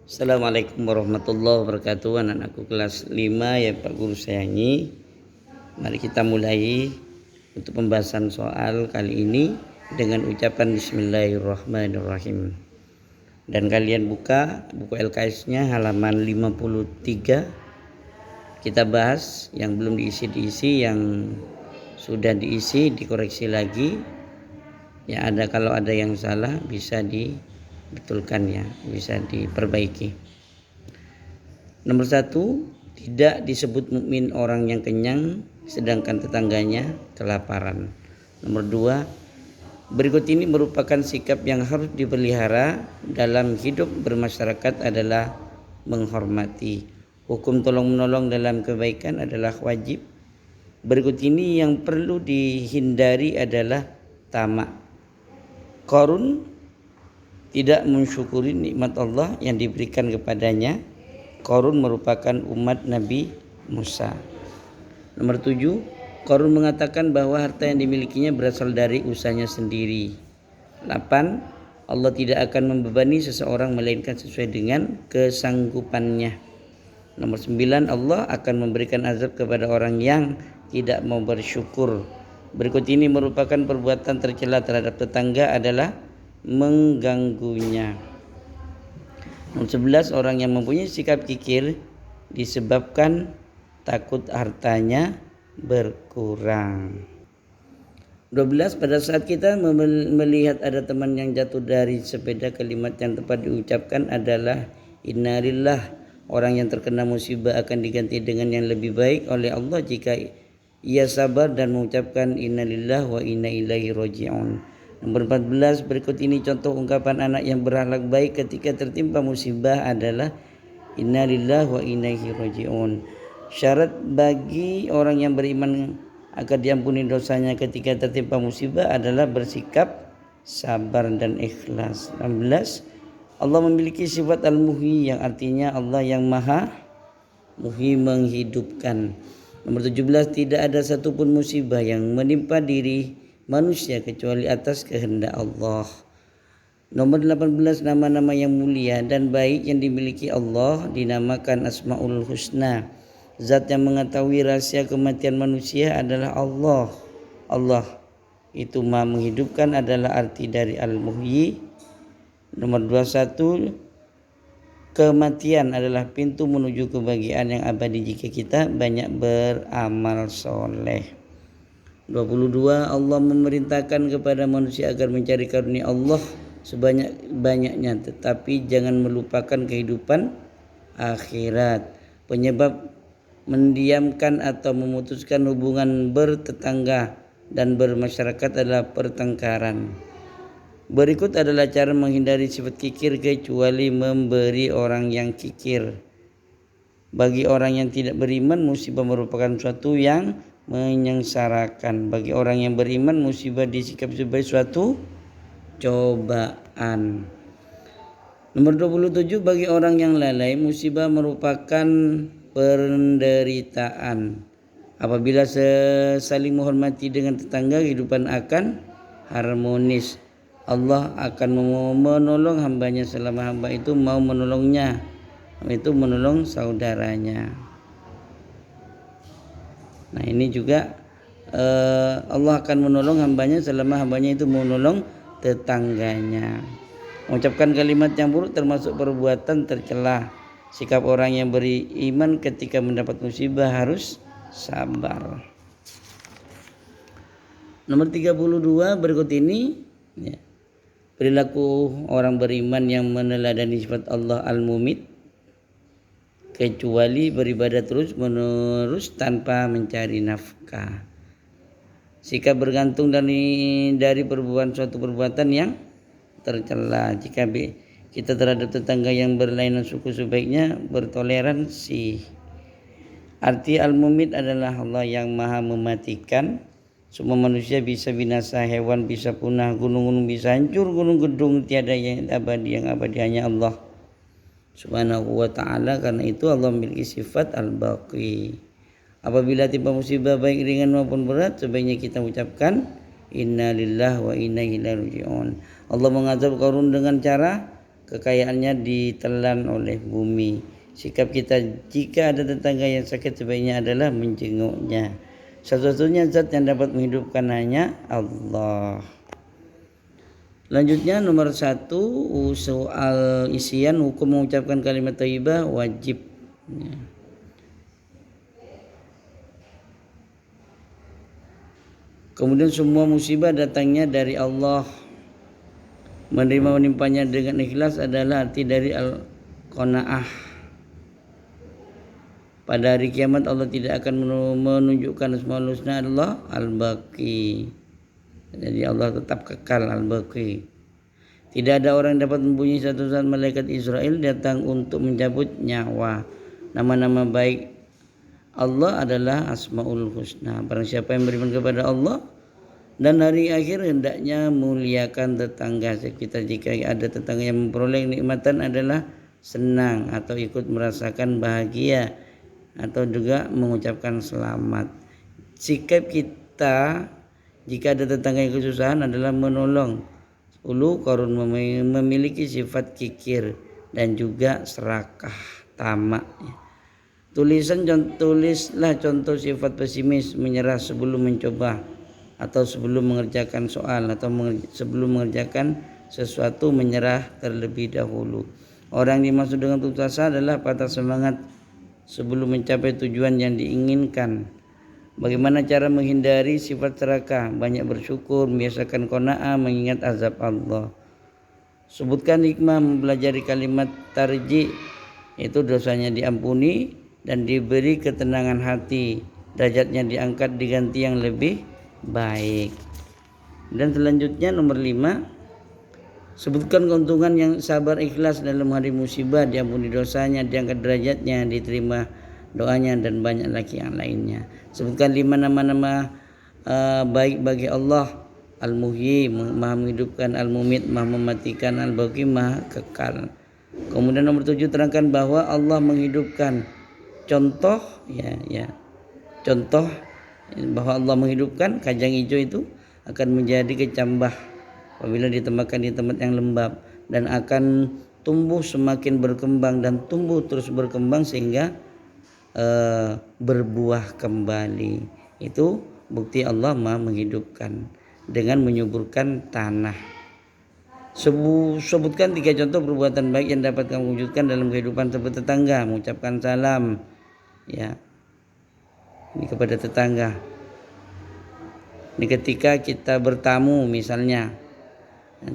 Assalamualaikum warahmatullahi wabarakatuh. Anak-anakku kelas 5 ya Pak Guru sayangi. Mari kita mulai untuk pembahasan soal kali ini dengan ucapan Bismillahirrahmanirrahim. Dan kalian buka buku LKS-nya halaman 53. Kita bahas yang belum diisi, yang sudah diisi dikoreksi lagi. Ya kalau ada yang salah bisa dibetulkan ya, bisa diperbaiki. Nomor 1, tidak disebut mukmin orang yang kenyang sedangkan tetangganya kelaparan. Nomor 2, berikut ini merupakan sikap yang harus dipelihara dalam hidup bermasyarakat adalah menghormati. Hukum tolong menolong dalam kebaikan adalah wajib. Berikut ini yang perlu dihindari adalah tamak. Qarun tidak mensyukuri nikmat Allah yang diberikan kepadanya. Qarun merupakan umat Nabi Musa. Nomor 7, Qarun mengatakan bahwa harta yang dimilikinya berasal dari usahanya sendiri. 8, Allah tidak akan membebani seseorang melainkan sesuai dengan kesanggupannya. Nomor 9, Allah akan memberikan azab kepada orang yang tidak mau bersyukur. Berikut ini merupakan perbuatan tercela terhadap tetangga adalah mengganggunya. Nomor 11, orang yang mempunyai sikap kikir disebabkan takut hartanya berkurang. 12, pada saat kita melihat ada teman yang jatuh dari sepeda, kalimat yang tepat diucapkan adalah innalillah. Orang yang terkena musibah akan diganti dengan yang lebih baik oleh Allah jika ia sabar dan mengucapkan innalillah wa inna ilaihi raji'un. Nomor 14, berikut ini contoh ungkapan anak yang berakhlak baik ketika tertimpa musibah adalah innalillah wa inna ilaihi raji'un. Syarat bagi orang yang beriman agar diampuni dosanya ketika tertimpa musibah adalah bersikap sabar dan ikhlas. 16, Allah memiliki sifat al-muhyi yang artinya Allah yang maha muhyi menghidupkan. Nomor 17, tidak ada satupun musibah yang menimpa diri manusia kecuali atas kehendak Allah. Nomor 18, nama-nama yang mulia dan baik yang dimiliki Allah dinamakan Asmaul Husna. Zat yang mengetahui rahasia kematian manusia adalah Allah. Allah itu maha menghidupkan adalah arti dari al-muhyi. Nomor 21, kematian adalah pintu menuju kebahagiaan yang abadi jika kita banyak beramal soleh. 22, Allah memerintahkan kepada manusia agar mencari karunia Allah sebanyak-banyaknya, tetapi jangan melupakan kehidupan akhirat. Penyebab mendiamkan atau memutuskan hubungan bertetangga dan bermasyarakat adalah pertengkaran. Berikut adalah cara menghindari sifat kikir kecuali memberi orang yang kikir. Bagi orang yang tidak beriman, musibah merupakan suatu yang menyengsarakan. Bagi orang yang beriman, musibah disikap sebagai suatu cobaan. Nomor 27, bagi orang yang lalai, musibah merupakan penderitaan. Apabila saling menghormati dengan tetangga, kehidupan akan harmonis. Allah akan menolong hambanya selama hamba itu mau menolongnya, itu menolong saudaranya. Nah ini juga Allah akan menolong hambanya selama hambanya itu menolong tetangganya. Mengucapkan kalimat yang buruk termasuk perbuatan tercela. Sikap orang yang beriman ketika mendapat musibah harus sabar. Nomor 32, berikut ini ya, perilaku orang beriman yang meneladani sifat Allah al-mumit kecuali beribadah terus menerus tanpa mencari nafkah. Sikap bergantung dari suatu perbuatan yang tercela. Jika kita terhadap tetangga yang berlainan suku, sebaiknya bertoleransi. Arti al-mumit adalah Allah yang maha mematikan. Semua manusia bisa binasa, hewan bisa punah, gunung-gunung bisa hancur, gunung gedung tiada yang abadi hanya Allah Subhanahu wa ta'ala. Karena itu Allah memiliki sifat al-baqi. Apabila timpa musibah baik ringan maupun berat, sebaiknya kita ucapkan inna lillahi wa inna ilaihi raji'un. Allah mengazab Qarun dengan cara kekayaannya ditelan oleh bumi. Sikap kita jika ada tetangga yang sakit sebaiknya adalah menjenguknya. Satu-satunya zat yang dapat menghidupkan hanya Allah. Lanjutnya nomor 1, soal isian hukum mengucapkan kalimat thayyibah wajib. Kemudian semua musibah datangnya dari Allah. Menerima menimpanya dengan ikhlas adalah arti dari al-qanaah. Pada hari kiamat Allah tidak akan menunjukkan Asmaul Husna Allah Al-Baqi. Jadi Allah tetap kekal Al-Baqi. Tidak ada orang yang dapat membunyi satu saat malaikat Israel datang untuk mencabut nyawa. Nama-nama baik Allah adalah Asmaul Husna. Barang siapa yang beriman kepada Allah dan hari akhir hendaknya muliakan tetangga sekitar. Jika ada tetangga yang memperoleh nikmatan adalah senang atau ikut merasakan bahagia atau juga mengucapkan selamat. Sikap kita jika ada tetangga yang kesusahan adalah menolong. 10. Qarun memiliki sifat kikir dan juga serakah, tamak. Tulislah contoh sifat pesimis, menyerah sebelum mencoba atau sebelum mengerjakan soal atau sebelum mengerjakan sesuatu, menyerah terlebih dahulu. Orang yang dimaksud dengan putus asa adalah patah semangat sebelum mencapai tujuan yang diinginkan. Bagaimana cara menghindari sifat serakah? Banyak bersyukur, membiasakan qanaah, mengingat azab Allah. Sebutkan hikmah mempelajari kalimat tarji, itu dosanya diampuni dan diberi ketenangan hati, derajatnya diangkat diganti yang lebih baik. Dan selanjutnya nomor 5, sebutkan keuntungan yang sabar ikhlas dalam hari musibah, diampuni dosanya, diangkat derajatnya, diterima doanya, dan banyak lagi yang lainnya. Sebutkan 5 nama-nama baik bagi Allah. Al-Muhyi, maha menghidupkan, Al-Mumit, maha mematikan, Al-Baqi, maha kekal. Kemudian nomor 7, terangkan bahwa Allah menghidupkan. Contoh contoh bahwa Allah menghidupkan, kacang hijau itu akan menjadi kecambah apabila ditempatkan di tempat yang lembab, dan akan tumbuh semakin berkembang dan tumbuh terus berkembang sehingga berbuah kembali. Itu bukti Allah maha menghidupkan dengan menyuburkan tanah. Sebutkan 3 contoh perbuatan baik yang dapat kamu wujudkan dalam kehidupan seperti tetangga. Mengucapkan salam ini kepada tetangga. Ini ketika kita bertamu misalnya,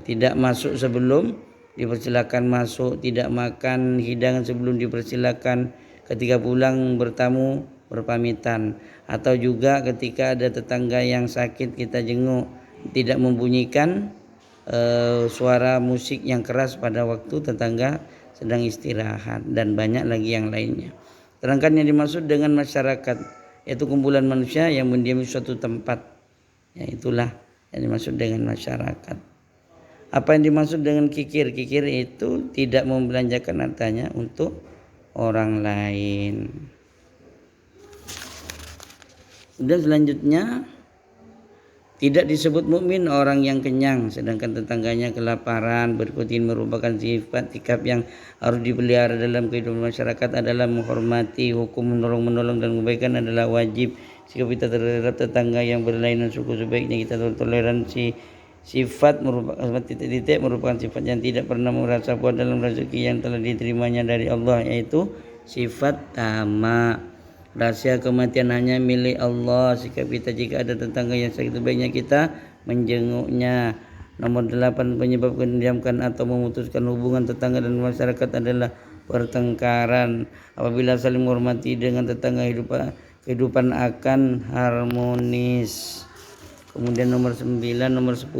tidak masuk sebelum dipersilakan masuk, tidak makan hidangan sebelum dipersilakan, ketika pulang bertamu berpamitan, atau juga ketika ada tetangga yang sakit kita jenguk, tidak membunyikan suara musik yang keras pada waktu tetangga sedang istirahat, dan banyak lagi yang lainnya. Terangkan yang dimaksud dengan masyarakat, yaitu kumpulan manusia yang mendiami suatu tempat. Itulah yang dimaksud dengan masyarakat. Apa yang dimaksud dengan kikir? Kikir itu tidak membelanjakan hartanya untuk orang lain. Dan selanjutnya, tidak disebut mukmin orang yang kenyang sedangkan tetangganya kelaparan. Berikut ini merupakan sifat sikap yang harus dipelihara dalam kehidupan masyarakat adalah menghormati, hukum menolong dan kebaikan adalah wajib. Sikap kita terhadap tetangga yang berlainan suku sebaiknya kita toleransi. Sifat merupakan titik-titik merupakan sifat yang tidak pernah merasa puas dalam rezeki yang telah diterimanya dari Allah, yaitu sifat tamak. Rahasia kematian hanya milik Allah. Sikap kita jika ada tetangga yang sakit sebaiknya kita menjenguknya. Nomor 8, penyebab mendiamkan atau memutuskan hubungan tetangga dan masyarakat adalah pertengkaran. Apabila saling menghormati dengan tetangga, kehidupan akan harmonis. Kemudian nomor 9, nomor 10,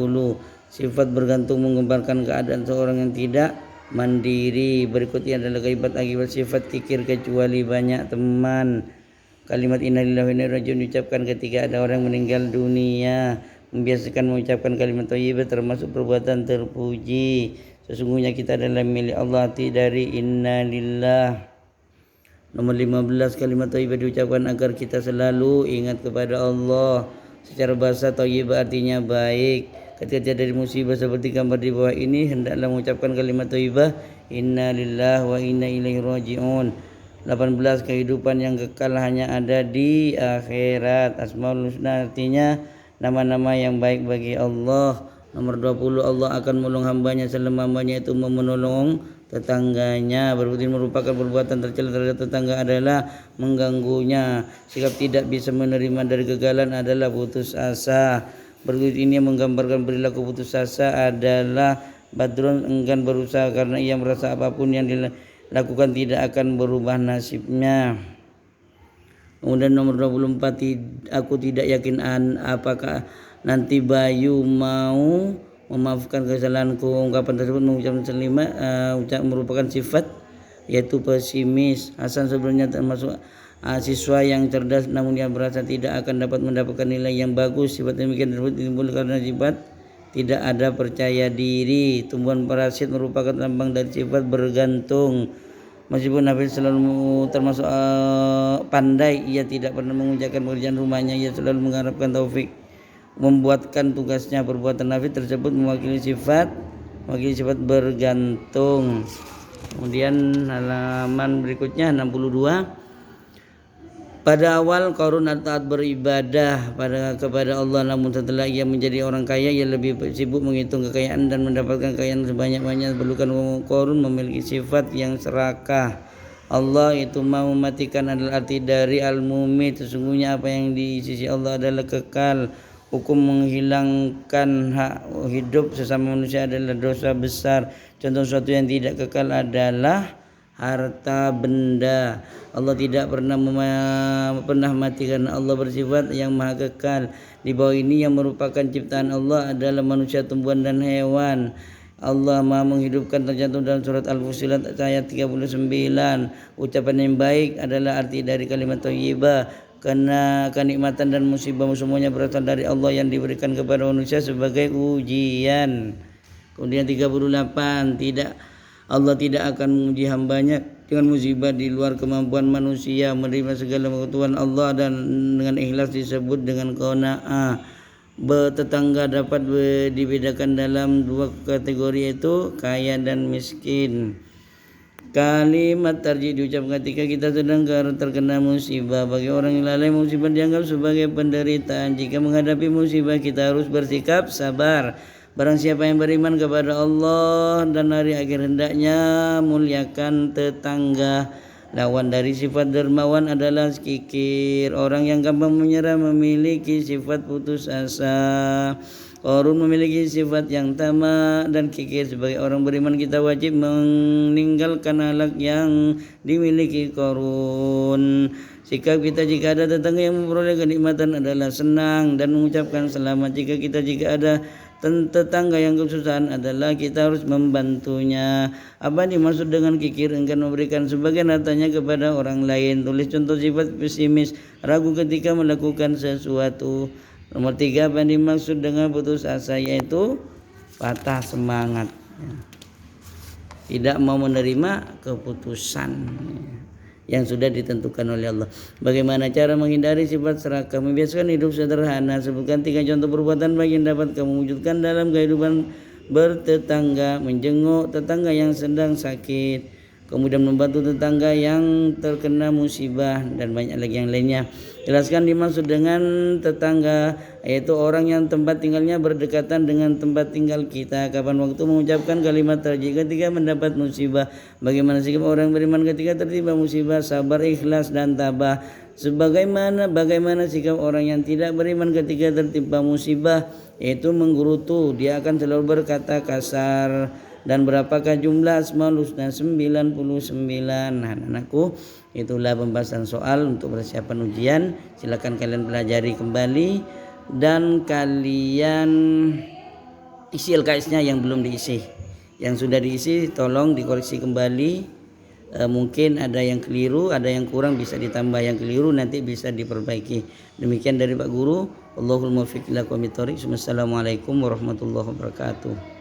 sifat bergantung menggemparkan keadaan seorang yang tidak mandiri. Berikutnya adalah akibat sifat kikir kecuali banyak teman. Kalimat innalillahi wa inna ilaihi raji'un diucapkan ketika ada orang meninggal dunia. Membiasakan mengucapkan kalimat thayyibah termasuk perbuatan terpuji. Sesungguhnya kita adalah milik Allah, arti dari innalillah. Nomor 15, kalimat thayyibah diucapkan agar kita selalu ingat kepada Allah. Secara bahasa thayyibah artinya baik. Ketika dari musibah seperti gambar di bawah ini, hendaklah mengucapkan kalimat thayyibah Inna lillahi wa inna ilaihi raji'un. 18 kehidupan yang kekal hanya ada di akhirat. Asmaul husna artinya nama-nama yang baik bagi Allah. Nomor 20, Allah akan menolong hambanya selama hambanya itu menolong tetangganya. Berbuat merupakan perbuatan tercela terhadap tetangga adalah mengganggunya. Sikap tidak bisa menerima dari kegagalan adalah putus asa. Berbuat ini menggambarkan perilaku putus asa adalah Badrun enggan berusaha karena ia merasa apapun yang dilakukan tidak akan berubah nasibnya. Kemudian nomor 24, aku tidak yakin apakah nanti Bayu mau memaafkan kesalahanku. Ungkapan tersebut mengucapkan selima merupakan sifat yaitu pesimis. Hasan sebelumnya termasuk siswa yang cerdas, namun dia merasa tidak akan dapat mendapatkan nilai yang bagus. Sifat demikian tersebut timbul karena sifat tidak ada percaya diri. Tumbuhan parasit merupakan lambang dari sifat bergantung. Meskipun Hafiz selalu termasuk pandai, ia tidak pernah mengerjakan pekerjaan rumahnya. Ia selalu mengharapkan taufik membuatkan tugasnya. Perbuatan Hafiz tersebut mewakili sifat bergantung. Kemudian halaman berikutnya 62. Pada awal Qarun taat beribadah kepada Allah, namun setelah ia menjadi orang kaya, ia lebih sibuk menghitung kekayaan dan mendapatkan kekayaan sebanyak-banyaknya. Bahkan Qarun memiliki sifat yang serakah. Allah itu mau mematikan adalah arti dari al-mumit. Sesungguhnya apa yang di sisi Allah adalah kekal. Hukum menghilangkan hak hidup sesama manusia adalah dosa besar. Contoh sesuatu yang tidak kekal adalah harta benda. Allah tidak pernah mati karena Allah bersifat yang maha kekal. Di bawah ini yang merupakan ciptaan Allah adalah manusia, tumbuhan dan hewan. Allah maha menghidupkan tercantum dalam surat Al-Fussilat ayat 39. Ucapan yang baik adalah arti dari kalimat thayyibah, karena kenikmatan dan musibah semuanya berasal dari Allah yang diberikan kepada manusia sebagai ujian. Kemudian 38, Allah tidak akan menguji hambanya dengan musibah di luar kemampuan manusia. Menerima segala kebutuhan Allah dan dengan ikhlas disebut dengan qanaah. Tetangga dapat dibedakan dalam dua kategori, yaitu kaya dan miskin. Kalimat tarjih diucapkan ketika kita sedang terkena musibah. Bagi orang yang lalai, musibah dianggap sebagai penderitaan. Jika menghadapi musibah, kita harus bersikap sabar. Barang siapa yang beriman kepada Allah dan hari akhir, hendaknya muliakan tetangga. Lawan dari sifat dermawan adalah kikir. Orang yang gampang menyerah memiliki sifat putus asa. Qarun memiliki sifat yang tamak dan kikir. Sebagai orang beriman, kita wajib meninggalkan akhlak yang dimiliki Qarun. Sikap kita jika ada tetangga yang memperoleh kenikmatan adalah senang dan mengucapkan selamat. Jika ada tetangga yang kesusahan adalah kita harus membantunya. Apa dimaksud dengan kikir? Enggan memberikan sebagian hartanya kepada orang lain. Tulis contoh sifat pesimis, ragu ketika melakukan sesuatu. Nomor 3, apa yang dimaksud dengan putus asa? Yaitu patah semangat, tidak mau menerima keputusan yang sudah ditentukan oleh Allah. Bagaimana cara menghindari sifat serakah? Membiasakan hidup sederhana. Sebutkan 3 contoh perbuatan baik yang dapat kamu wujudkan dalam kehidupan bertetangga. Menjenguk tetangga yang sedang sakit, kemudian membantu tetangga yang terkena musibah, dan banyak lagi yang lainnya. Jelaskan dimaksud dengan tetangga, yaitu orang yang tempat tinggalnya berdekatan dengan tempat tinggal kita. Kapan waktu mengucapkan kalimat tarjih ketika mendapat musibah? Bagaimana sikap orang beriman ketika tertimpa musibah? Sabar, ikhlas, dan tabah. Bagaimana sikap orang yang tidak beriman ketika tertimpa musibah? Yaitu menggerutu, dia akan selalu berkata kasar. Dan berapakah jumlah Asmaul Husna? 99. Nah, anakku, itulah pembahasan soal untuk persiapan ujian. Silakan kalian pelajari kembali dan kalian isi LKS-nya yang belum diisi. Yang sudah diisi tolong dikoreksi kembali. Mungkin ada yang keliru, ada yang kurang, bisa ditambah yang keliru, nanti bisa diperbaiki. Demikian dari Pak Guru. Allahul muwaffiq ila aqwamit thoriq. Wassalamualaikum warahmatullahi wabarakatuh.